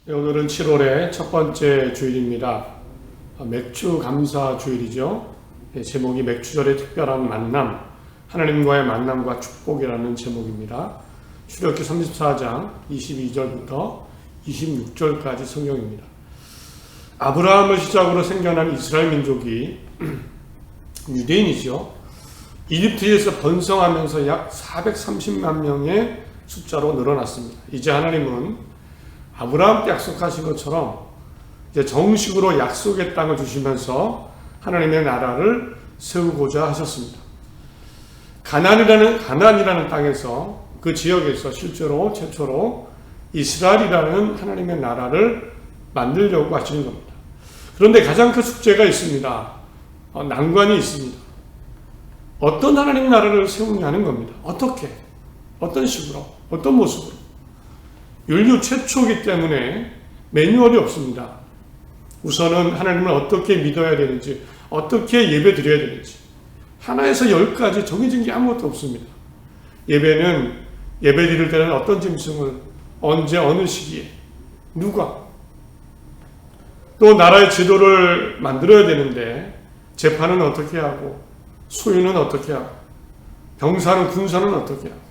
네, 오늘은 7월의 첫 번째 주일입니다. 맥주 감사 주일이죠. 네, 제목이 맥주절의 특별한 만남, 하나님과의 만남과 축복이라는 제목입니다. 출애굽기 34장 22절부터 26절까지 성경입니다. 아브라함을 시작으로 생겨난 이스라엘 민족이 유대인이죠. 이집트에서 번성하면서 약 430만 명의 숫자로 늘어났습니다. 이제 하나님은 아브라함 때 약속하신 것처럼 이제 정식으로 약속의 땅을 주시면서 하나님의 나라를 세우고자 하셨습니다. 가나안이라는 땅에서, 그 지역에서 실제로 최초로 이스라엘이라는 하나님의 나라를 만들려고 하시는 겁니다. 그런데 가장 큰 숙제가 있습니다. 난관이 있습니다. 어떤 하나님 나라를 세우냐는 겁니다. 어떻게? 어떤 식으로? 어떤 모습으로? 인류 최초이기 때문에 매뉴얼이 없습니다. 우선은 하나님을 어떻게 믿어야 되는지, 어떻게 예배 드려야 되는지, 하나에서 10까지 정해진 게 아무것도 없습니다. 예배는 예배 드릴 때는 어떤 짐승을, 언제, 어느 시기에, 누가, 또 나라의 제도를 만들어야 되는데 재판은 어떻게 하고, 소유는 어떻게 하고, 병사는 군사는 어떻게 하고,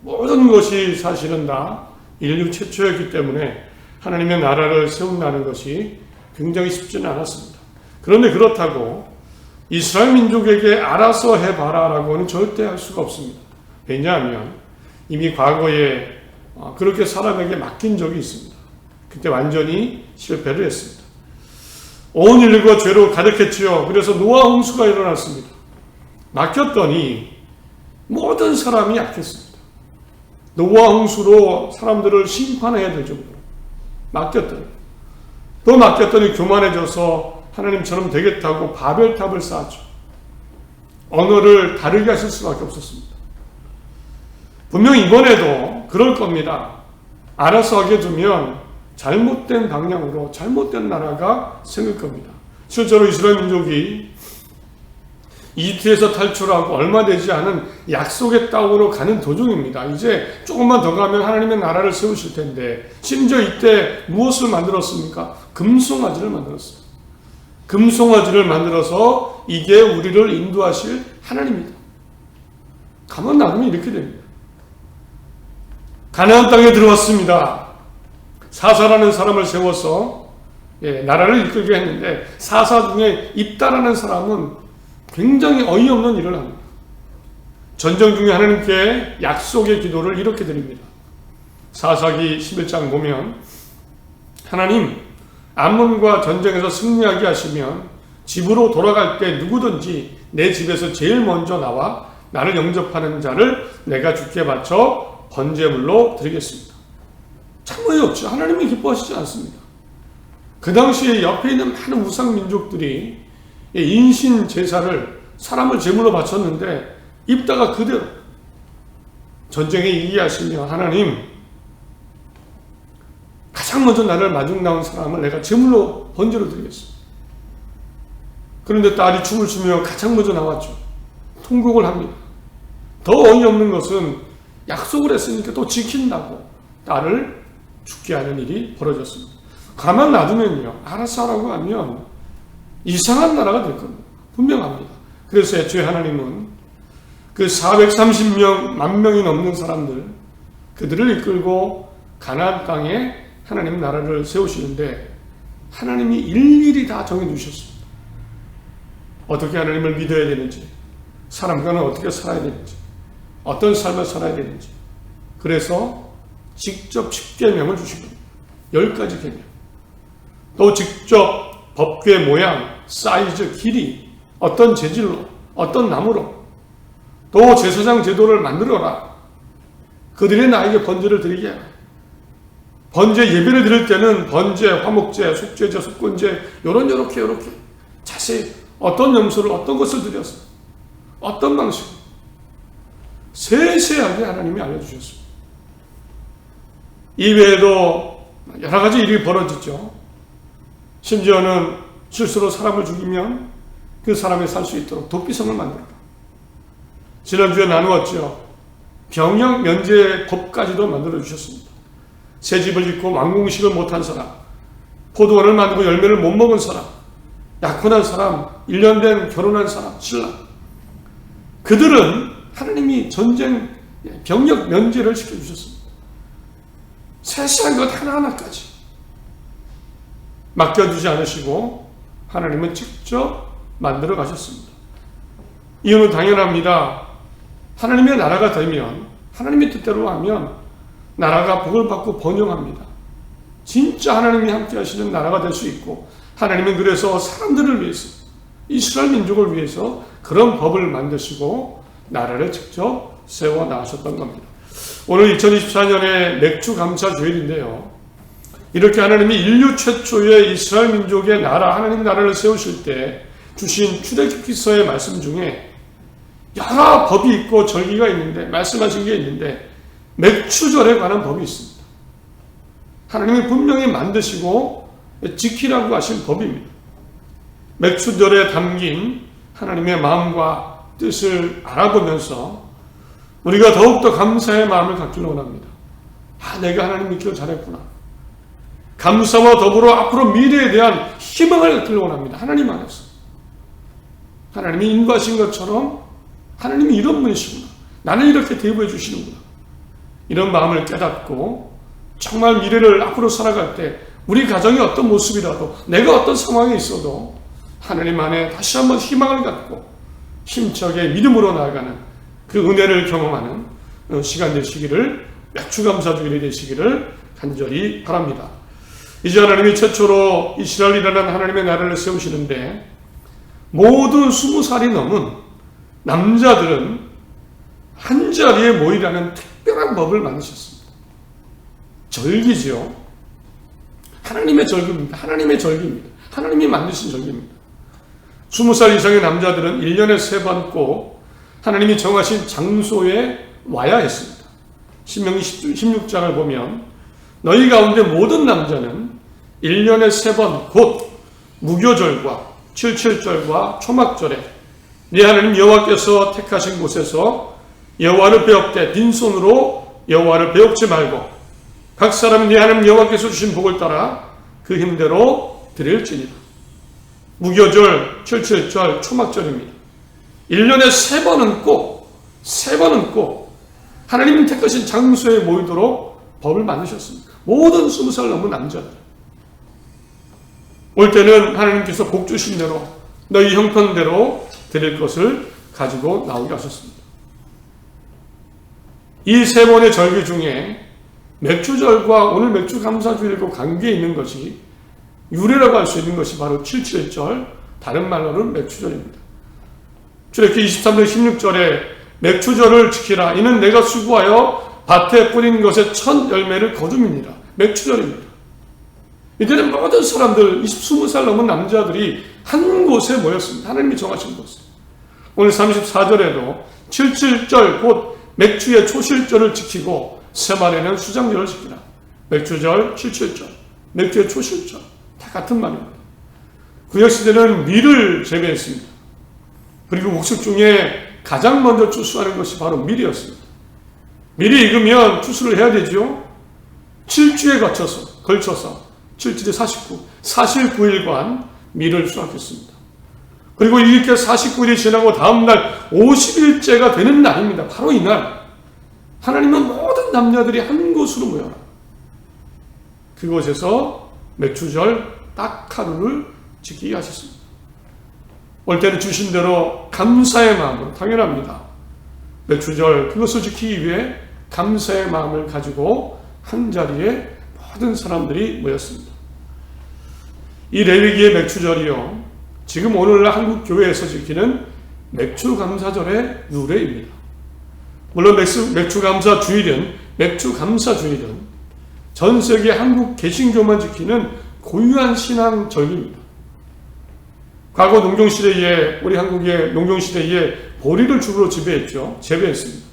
모든 것이 사실은 다 인류 최초였기 때문에 하나님의 나라를 세운다는 것이 굉장히 쉽지는 않았습니다. 그런데 그렇다고 이스라엘 민족에게 알아서 해봐라 라고는 절대 할 수가 없습니다. 왜냐하면 이미 과거에 그렇게 사람에게 맡긴 적이 있습니다. 그때 완전히 실패를 했습니다. 온 인류가 죄로 가득했지요. 그래서 노아 홍수가 일어났습니다. 맡겼더니 모든 사람이 약했습니다. 노아 홍수로 사람들을 심판해야 될 정도로 맡겼더니 교만해져서 하나님처럼 되겠다고 바벨탑을 쌓았죠. 언어를 다르게 하실 수밖에 없었습니다. 분명 이번에도 그럴 겁니다. 알아서 하게 두면 잘못된 방향으로 잘못된 나라가 생길 겁니다. 실제로 이스라엘 민족이 이집트에서 탈출하고 얼마 되지 않은 약속의 땅으로 가는 도중입니다. 이제 조금만 더 가면 하나님의 나라를 세우실 텐데, 심지어 이때 무엇을 만들었습니까? 금송아지를 만들었어요. 금송아지를 만들어서 이게 우리를 인도하실 하나님입니다. 가만 놔두면 이렇게 됩니다. 가나안 땅에 들어왔습니다. 사사라는 사람을 세워서 나라를 이끌게 했는데, 사사 중에 입다라는 사람은 굉장히 어이없는 일을 합니다. 전쟁 중에 하나님께 약속의 기도를 이렇게 드립니다. 사사기 11장 보면, 하나님, 암몬과 전쟁에서 승리하게 하시면 집으로 돌아갈 때 누구든지 내 집에서 제일 먼저 나와 나를 영접하는 자를 내가 주께 바쳐 번제물로 드리겠습니다. 참 어이없죠. 하나님이 기뻐하시지 않습니다. 그 당시에 옆에 있는 많은 우상 민족들이 인신 제사를 사람을 제물로 바쳤는데 입다가 그대로 전쟁에 이기게 하시면, 하나님, 가장 먼저 나를 마중 나온 사람을 내가 제물로 번제로 드리겠습니다. 그런데 딸이 춤을 추며 가장 먼저 나왔죠. 통곡을 합니다. 더 어이없는 것은 약속을 했으니까 또 지킨다고 딸을 죽게 하는 일이 벌어졌습니다. 가만 놔두면요, 알아서 하라고 하면 이상한 나라가 될 겁니다. 분명합니다. 그래서 애초에 하나님은 그 430만 명이 넘는 사람들, 그들을 이끌고 가나안 땅에 하나님 나라를 세우시는데, 하나님이 일일이 다 정해주셨습니다. 어떻게 하나님을 믿어야 되는지, 사람과는 어떻게 살아야 되는지, 어떤 삶을 살아야 되는지. 그래서 직접 10계명을 주신 겁니다. 10가지 계명. 또 직접 법궤 모양, 사이즈, 길이, 어떤 재질로, 어떤 나무로, 또 제사장 제도를 만들어라. 그들이 나에게 번제를 드리게 하라. 번제 예배를 드릴 때는 번제, 화목제, 속죄제, 속건제, 요렇게 자세히 어떤 염소를, 어떤 것을 드려서, 어떤 방식으로 세세하게 하나님이 알려주셨습니다. 이외에도 여러 가지 일이 벌어지죠. 심지어는 실수로 사람을 죽이면 그 사람이 살 수 있도록 도피성을 만들어라. 지난주에 나누었죠. 병역 면제 법까지도 만들어 주셨습니다. 새 집을 짓고 완공식을 못한 사람, 포도원을 만들고 열매를 못 먹은 사람, 약혼한 사람, 1년 된 결혼한 사람, 신랑, 그들은 하나님이 전쟁 병력 면제를 시켜주셨습니다. 세세한 것 하나하나까지 맡겨두지 않으시고 하나님은 직접 만들어 가셨습니다. 이유는 당연합니다. 하나님의 나라가 되면, 하나님의 뜻대로 하면 나라가 복을 받고 번영합니다. 진짜 하나님이 함께 하시는 나라가 될 수 있고, 하나님은 그래서 사람들을 위해서, 이스라엘 민족을 위해서 그런 법을 만드시고 나라를 직접 세워 나가셨던 겁니다. 오늘 2024년의 맥주 감사 주일인데요. 이렇게 하나님이 인류 최초의 이스라엘 민족의 나라, 하나님 나라를 세우실 때 주신 출애굽기서의 말씀 중에 여러 법이 있고 절기가 있는데, 말씀하신 게 있는데 맥주절에 관한 법이 있습니다. 하나님이 분명히 만드시고 지키라고 하신 법입니다. 맥주절에 담긴 하나님의 마음과 뜻을 알아보면서 우리가 더욱더 감사의 마음을 갖기를 원합니다. 내가 하나님 믿기를 잘했구나. 감사와 더불어 앞으로 미래에 대한 희망을 갖기를 원합니다. 하나님 안에서. 하나님이 인도하신 것처럼 하나님이 이런 분이시구나. 나는 이렇게 대우해 주시는구나. 이런 마음을 깨닫고 정말 미래를 앞으로 살아갈 때 우리 가정이 어떤 모습이라도, 내가 어떤 상황에 있어도 하나님 안에 다시 한번 희망을 갖고 힘차게 믿음으로 나아가는 그 은혜를 경험하는 시간 되시기를, 맥주감사주일이 되시기를 간절히 바랍니다. 이제 하나님이 최초로 이스라엘이라는 하나님의 나라를 세우시는데, 모든 20살이 넘은 남자들은 한 자리에 모이라는 특별한 법을 만드셨습니다. 절기지요. 하나님의 절기입니다. 하나님의 절기입니다. 하나님이 만드신 절기입니다. 20살 이상의 남자들은 1년에 3번 꼭 하나님이 정하신 장소에 와야 했습니다. 신명기 16장을 보면 너희 가운데 모든 남자는 1년에 3번 곧 무교절과 77절과 초막절에 네 하나님 여호와께서 택하신 곳에서 여호와를 배웁되 빈손으로 여호와를 배웁지 말고 각 사람이 네 하나님 여호와께서 주신 복을 따라 그 힘대로 드릴지니라. 무교절, 77절, 초막절입니다. 1년에 3번은 꼭, 3번은 꼭 하나님 택하신 장소에 모이도록 법을 만드셨습니다. 모든 20살 넘은 남자들. 올 때는 하나님께서 복 주신 대로 너희 형편대로 드릴 것을 가지고 나오게 하셨습니다. 이 3번의 절기 중에 맥주절과 오늘 맥주감사주일과 관계에 있는 것이, 유래라고 할 수 있는 것이 바로 77절, 다른 말로는 맥주절입니다. 출애굽기 23장 16절에 맥주절을 지키라. 이는 내가 수고하여 밭에 뿌린 것의 첫 열매를 거둠이니라. 맥주절입니다. 이때는 모든 사람들, 20살 넘은 남자들이 한 곳에 모였습니다. 하나님이 정하신 곳에. 오늘 34절에도 77절 곧 맥주의 초실절을 지키고 세말에는 수장절을 지키라. 맥주절, 77절, 맥주의 초실절 다 같은 말입니다. 구약시대는 밀을 재배했습니다. 그리고 곡식 중에 가장 먼저 추수하는 것이 바로 밀이었습니다. 밀이 익으면 추수를 해야 되죠. 7주에 걸쳐서 7주에 49일간 밀을 수확했습니다. 그리고 이렇게 49일이 지나고 다음날 50일째가 되는 날입니다. 바로 이날 하나님은 모든 남자들이 한 곳으로 모여라. 그곳에서 맥주절 딱 하루를 지키게 하셨습니다. 올 때는 주신 대로 감사의 마음으로, 당연합니다. 맥주절 그것을 지키기 위해 감사의 마음을 가지고 한 자리에 모든 사람들이 모였습니다. 이 레위기의 맥주절이요, 지금 오늘날 한국 교회에서 지키는 맥주감사절의 유래입니다. 물론 맥주감사주일은 전 세계 한국 개신교만 지키는 고유한 신앙 절기입니다. 과거 농경시대에, 우리 한국의 농경시대에 보리를 주로 재배했습니다.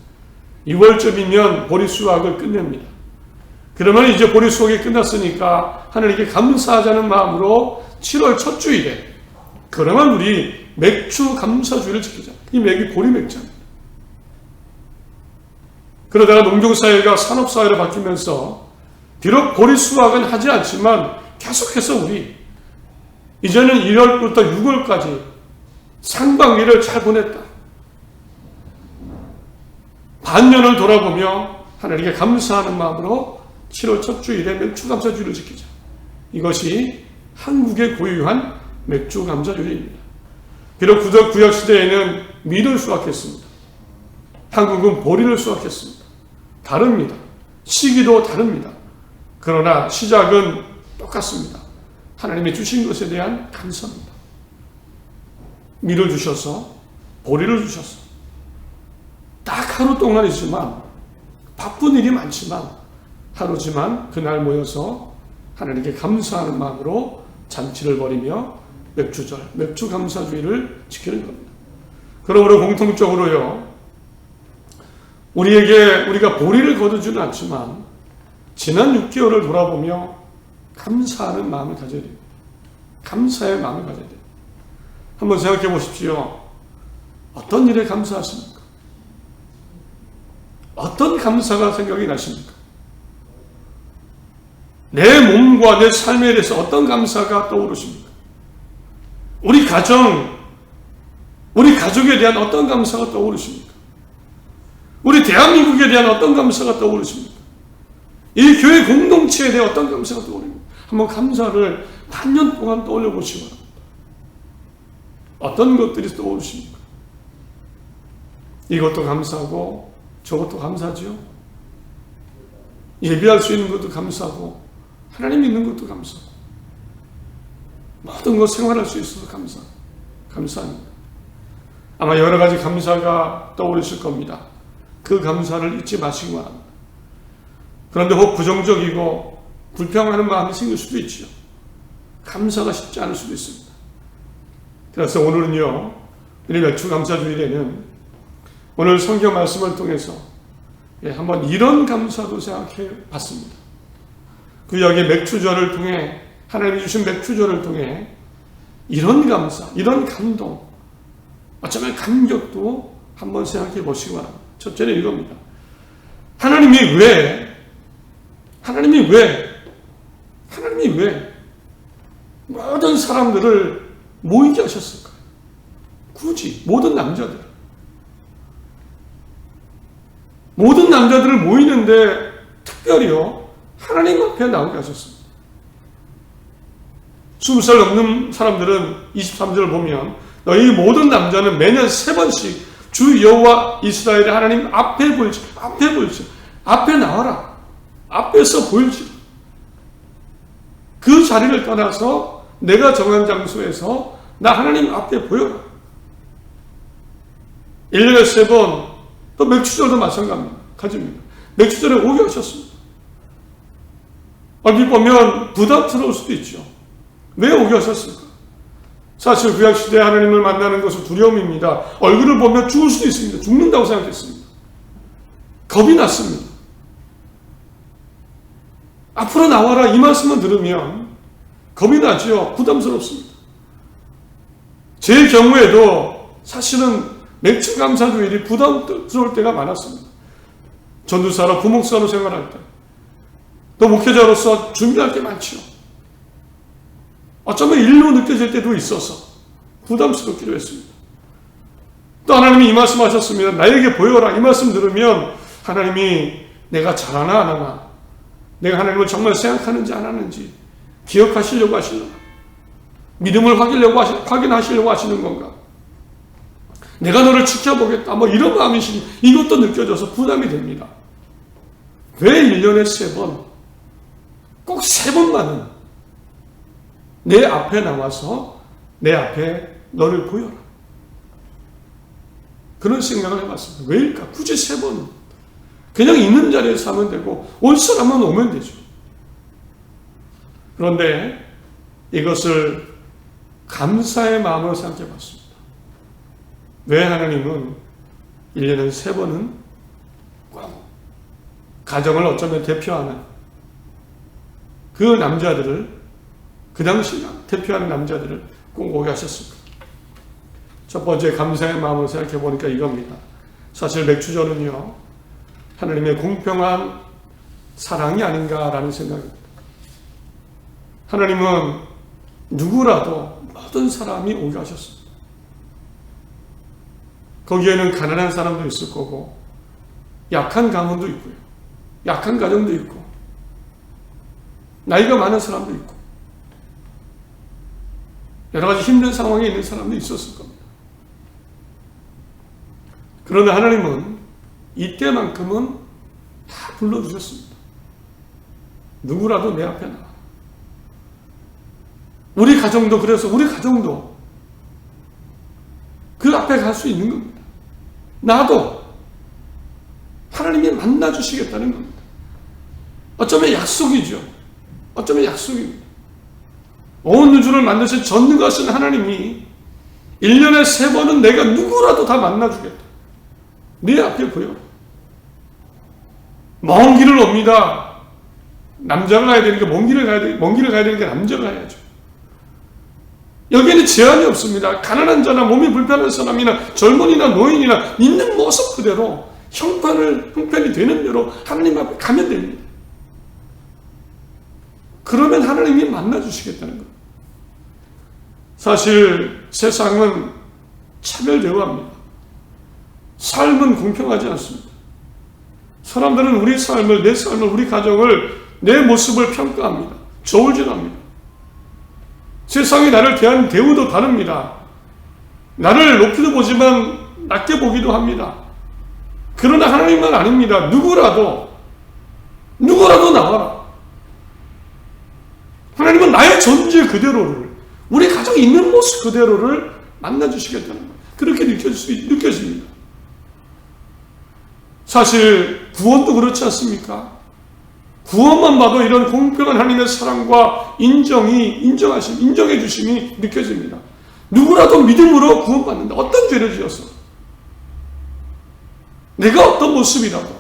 2월쯤이면 보리 수확을 끝냅니다. 그러면 이제 보리 수확이 끝났으니까 하나님께 감사하자는 마음으로 7월 첫 주일에, 그러면 우리 맥주 감사주일을 지키자. 이 맥이 보리 맥주입니다. 그러다가 농경사회가 산업사회로 바뀌면서 비록 보리 수확은 하지 않지만 계속해서 우리 이제는 1월부터 6월까지 상반기를 잘 보냈다. 반년을 돌아보며 하나님께 감사하는 마음으로 7월 첫 주일에 맥주감사주의를 지키자. 이것이 한국의 고유한 맥주감사주의입니다. 비록 구약시대에는 밀을 수확했습니다. 한국은 보리를 수확했습니다. 다릅니다. 시기도 다릅니다. 그러나 시작은 똑같습니다. 하나님이 주신 것에 대한 감사입니다. 밀을 주셔서 보리를 주셔서 딱 하루 동안이지만 바쁜 일이 많지만 하루지만 그날 모여서 하나님께 감사하는 마음으로 잔치를 벌이며 맥주절, 맥주감사주의를 지키는 겁니다. 그러므로 공통적으로요, 우리가 보리를 거두지는 않지만 지난 6개월을 돌아보며 감사하는 마음을 가져야 됩니다. 감사의 마음을 가져야 됩니다. 한번 생각해 보십시오. 어떤 일에 감사하십니까? 어떤 감사가 생각이 나십니까? 내 몸과 내 삶에 대해서 어떤 감사가 떠오르십니까? 우리 가정, 우리 가족에 대한 어떤 감사가 떠오르십니까? 우리 대한민국에 대한 어떤 감사가 떠오르십니까? 이 교회 공동체에 대한 어떤 감사가 떠오릅니까? 한번 감사를 반년 동안 떠올려 보시기 바랍니다. 어떤 것들이 떠오르십니까? 이것도 감사하고 저것도 감사하죠. 예배할 수 있는 것도 감사하고 하나님 믿는 것도 감사하고 모든 것 생활할 수 있어서 감사합니다. 아마 여러 가지 감사가 떠오르실 겁니다. 그 감사를 잊지 마시기 바랍니다. 그런데 혹 부정적이고 불평하는 마음이 생길 수도 있죠. 감사가 쉽지 않을 수도 있습니다. 그래서 오늘은요, 우리 맥주감사주일에는 오늘 성경 말씀을 통해서 한번 이런 감사도 생각해 봤습니다. 구약의 맥주절을 통해, 하나님이 주신 맥주절을 통해 이런 감사, 이런 감동, 어쩌면 감격도 한번 생각해 보시기 바랍니다. 첫째는 이겁니다. 하나님이 왜 모든 사람들을 모이게 하셨을까요? 굳이 모든 남자들을 모이는데 특별히요 하나님 앞에 나오게 하셨습니다. 20살 넘는 사람들은 23절을 보면 너희 모든 남자는 매년 3번씩 주 여호와 이스라엘의 하나님 앞에 나와라. 앞에서 보일지. 그 자리를 떠나서 내가 정한 장소에서 나 하나님 앞에 보여라. 1년에 3번, 또 맥주절도 마찬가지입니다. 맥주절에 오게 하셨습니다. 얼핏 보면 부담스러울 수도 있죠. 왜 오게 하셨을까? 사실 구약시대에 하나님을 만나는 것은 두려움입니다. 얼굴을 보면 죽을 수도 있습니다. 죽는다고 생각했습니다. 겁이 났습니다. 앞으로 나와라 이 말씀만 들으면 겁이 나죠. 부담스럽습니다. 제 경우에도 사실은 맥주감사주일이 부담스러울 때가 많았습니다. 전도사로 부목사로 생활할 때, 또 목회자로서 준비할 게 많죠. 어쩌면 일로 느껴질 때도 있어서 부담스럽기도 했습니다. 또 하나님이 이 말씀 하셨습니다. 나에게 보여라. 이 말씀 들으면 하나님이 내가 잘하나 안 하나, 내가 하나님을 정말 생각하는지 안 하는지 기억하시려고 하시나, 믿음을 확인하시려고 하시는 건가, 내가 너를 지켜보겠다, 이런 마음이신, 이것도 느껴져서 부담이 됩니다. 왜 1년에 3번, 꼭 3번만은 내 앞에 나와서 내 앞에 너를 보여라. 그런 생각을 해봤습니다. 왜일까? 굳이 3번. 그냥 있는 자리에서 하면 되고 올 사람은 오면 되죠. 그런데 이것을 감사의 마음으로 생각해 봤습니다. 왜 하나님은 1년에 3번은 가정을 어쩌면 대표하는 그 남자들을, 그 당시 대표하는 남자들을 꼭 오게 하셨습니다. 첫 번째 감사의 마음을 생각해 보니까 이겁니다. 사실 맥주절은요, 하나님의 공평한 사랑이 아닌가라는 생각입니다. 하나님은 누구라도 모든 사람이 오게 하셨습니다. 거기에는 가난한 사람도 있을 거고 약한 가문도 있고요. 약한 가정도 있고 나이가 많은 사람도 있고 여러 가지 힘든 상황에 있는 사람도 있었을 겁니다. 그러나 하나님은 이때만큼은 다 불러주셨습니다. 누구라도 내 앞에 나와. 우리 가정도 그래서 우리 가정도 그 앞에 갈 수 있는 겁니다. 나도 하나님이 만나주시겠다는 겁니다. 어쩌면 약속이죠. 어쩌면 약속입니다. 온 우주를 만드신 전능하신 하나님이 1년에 3번은 내가 누구라도 다 만나주겠다. 네 앞에 보여. 먼 길을 옵니다. 남자가 가야 되니까 먼 길을 가야 되니까 남자가 가야죠. 여기에는 제한이 없습니다. 가난한 자나 몸이 불편한 사람이나 젊은이나 노인이나 있는 모습 그대로 형편이 되는 대로 하나님 앞에 가면 됩니다. 그러면 하나님이 만나주시겠다는 겁니다. 사실 세상은 차별대우합니다. 삶은 공평하지 않습니다. 사람들은 우리 삶을, 내 삶을, 우리 가정을, 내 모습을 평가합니다. 저울질합니다. 세상이 나를 대하는 대우도 다릅니다. 나를 높이도 보지만 낮게 보기도 합니다. 그러나 하나님은 아닙니다. 누구라도 나와라. 하나님은 나의 존재 그대로를, 우리 가정에 있는 모습 그대로를 만나주시겠다는 거예요. 그렇게 느껴집니다. 사실 구원도 그렇지 않습니까? 구원만 봐도 이런 공평한 하나님의 사랑과 인정해 주심이 느껴집니다. 누구라도 믿음으로 구원받는다. 어떤 죄를 지었어? 내가 어떤 모습이라도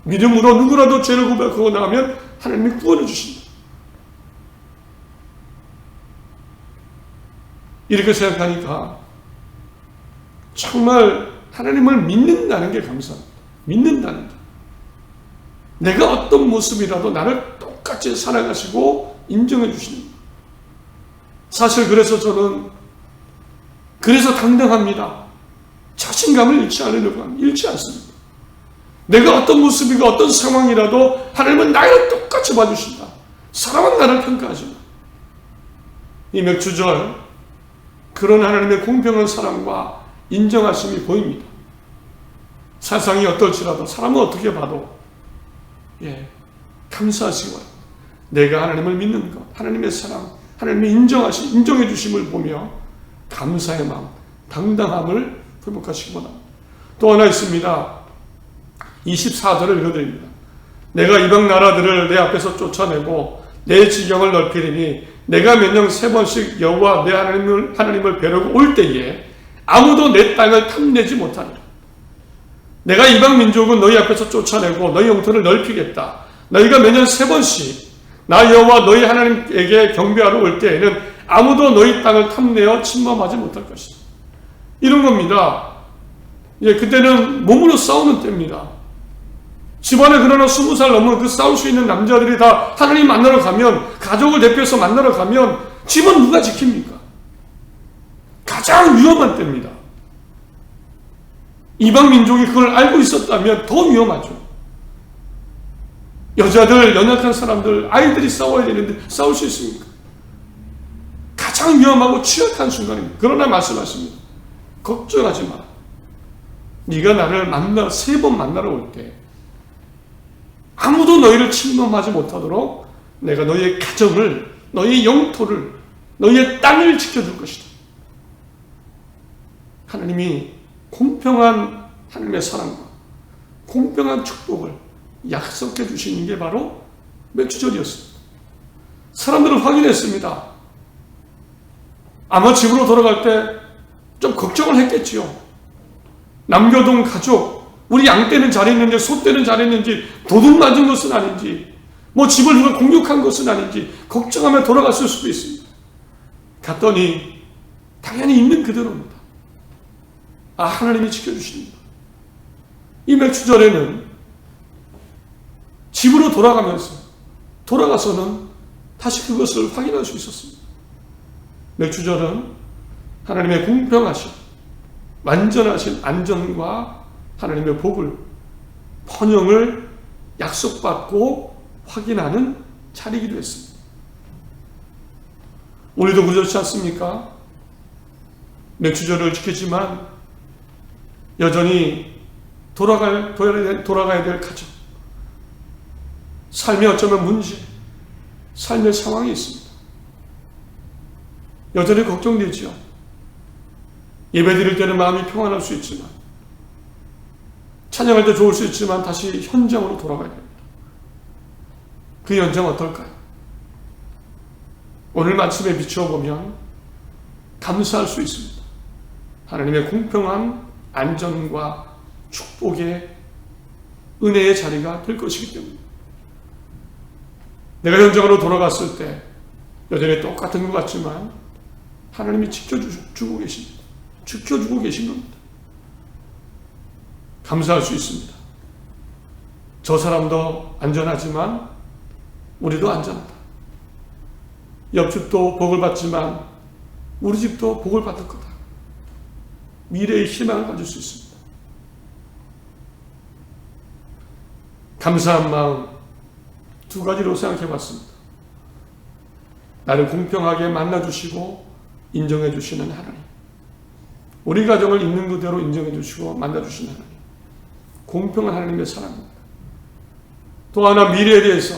믿음으로 누구라도 죄를 고백하고 나가면 하나님이 구원해 주신다. 이렇게 생각하니까 정말 하나님을 믿는다는 게 감사합니다. 믿는다는 게. 내가 어떤 모습이라도 나를 똑같이 사랑하시고 인정해 주시는 거예요. 사실 그래서 저는 당당합니다. 자신감을 잃지 않습니다. 내가 어떤 모습이고 어떤 상황이라도 하나님은 나를 똑같이 봐주신다. 사람은 나를 평가하지 마. 이 맥주절 그런 하나님의 공평한 사랑과 인정하심이 보입니다. 세상이 어떨지라도 사람은 어떻게 봐도 감사하시고 내가 하나님을 믿는 것, 하나님의 사랑, 하나님의 인정해 주심을 보며 감사의 마음, 당당함을 회복하시기 바랍니다. 또 하나 있습니다. 24절을 읽어드립니다. 내가 이방 나라들을 내 앞에서 쫓아내고 내 지경을 넓히리니 내가 몇년 3번씩 여호와 내 하나님을 뵈려고 올 때에 아무도 내 땅을 탐내지 못하리라. 내가 이방 민족은 너희 앞에서 쫓아내고 너희 영토를 넓히겠다. 너희가 매년 3번씩 나 여호와 너희 하나님에게 경배하러 올 때에는 아무도 너희 땅을 탐내어 침범하지 못할 것이다. 이런 겁니다. 그때는 몸으로 싸우는 때입니다. 집안에 그러나 20살 넘은 그 싸울 수 있는 남자들이 다 하나님 만나러 가면, 가족을 대표해서 만나러 가면 집은 누가 지킵니까? 가장 위험한 때입니다. 이방 민족이 그걸 알고 있었다면 더 위험하죠. 여자들, 연약한 사람들, 아이들이 싸워야 되는데 싸울 수 있습니까? 가장 위험하고 취약한 순간입니다. 그러나 말씀하십니다. 걱정하지 마. 네가 나를 3번 만나러 올 때 아무도 너희를 침범하지 못하도록 내가 너희의 가정을, 너희의 영토를, 너희의 땅을 지켜줄 것이다. 하나님이 공평한 하나님의 사랑과 공평한 축복을 약속해 주시는 게 바로 맥주절이었습니다. 사람들은 확인했습니다. 아마 집으로 돌아갈 때 좀 걱정을 했겠지요. 남겨둔 가족, 우리 양 떼는 잘했는지, 소 떼는 잘했는지, 도둑 맞은 것은 아닌지, 집을 누가 공격한 것은 아닌지 걱정하며 돌아갔을 수도 있습니다. 갔더니 당연히 있는 그대로입니다. 하나님이 지켜주십니다. 이 맥주절에는 집으로 돌아가서는 다시 그것을 확인할 수 있었습니다. 맥주절은 하나님의 공평하신 완전하신 안전과 하나님의 복을 번영을 약속받고 확인하는 자리이기도 했습니다. 우리도 그렇지 않습니까? 맥주절을 지켰지만 여전히 돌아가야 될 가정, 삶의 어쩌면 문제, 삶의 상황이 있습니다. 여전히 걱정되지요. 예배 드릴 때는 마음이 평안할 수 있지만, 찬양할 때 좋을 수 있지만 다시 현장으로 돌아가야 됩니다. 그 현장 어떨까요? 오늘 말씀에 비추어보면 감사할 수 있습니다. 하나님의 공평한 안전과 축복의 은혜의 자리가 될 것이기 때문에 내가 현장으로 돌아갔을 때 여전히 똑같은 것 같지만 하나님이 지켜주고 계십니다. 지켜주고 계신 겁니다. 감사할 수 있습니다. 저 사람도 안전하지만 우리도 안전하다. 옆집도 복을 받지만 우리 집도 복을 받을 거다. 미래의 희망을 가질 수 있습니다. 감사한 마음 두 가지로 생각해 봤습니다. 나를 공평하게 만나주시고 인정해 주시는 하나님, 우리 가정을 있는 그대로 인정해 주시고 만나주시는 하나님, 공평한 하나님의 사랑입니다. 또 하나 미래에 대해서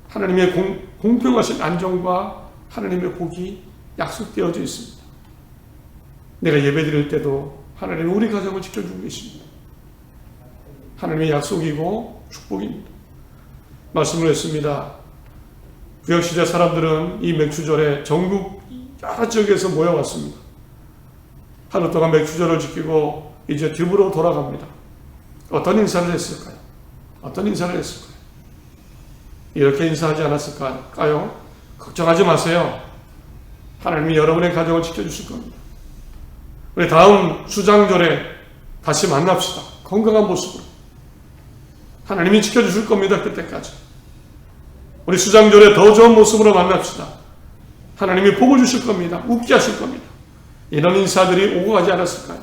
하나님의 공평하신 안정과 하나님의 복이 약속되어져 있습니다. 내가 예배드릴 때도 하나님이 우리 가정을 지켜주고 계십니다. 하나님의 약속이고 축복입니다. 말씀을 했습니다. 구약시대 사람들은 이 맥주절에 전국 여러 지역에서 모여왔습니다. 하루 동안 맥주절을 지키고 이제 집으로 돌아갑니다. 어떤 인사를 했을까요? 어떤 인사를 했을까요? 이렇게 인사하지 않았을까요? 걱정하지 마세요. 하나님이 여러분의 가정을 지켜주실 겁니다. 우리 다음 수장절에 다시 만납시다. 건강한 모습으로. 하나님이 지켜주실 겁니다. 그때까지. 우리 수장절에 더 좋은 모습으로 만납시다. 하나님이 복을 주실 겁니다. 웃게 하실 겁니다. 이런 인사들이 오고 가지 않았을까요?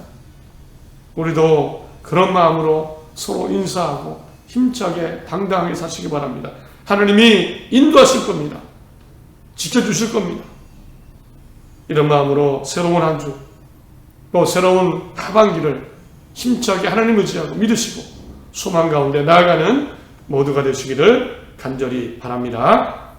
우리도 그런 마음으로 서로 인사하고 힘차게 당당하게 사시기 바랍니다. 하나님이 인도하실 겁니다. 지켜주실 겁니다. 이런 마음으로 새로운 한 주, 또 새로운 하반기를 힘차게 하나님 의지하고 믿으시고 소망 가운데 나아가는 모두가 되시기를 간절히 바랍니다.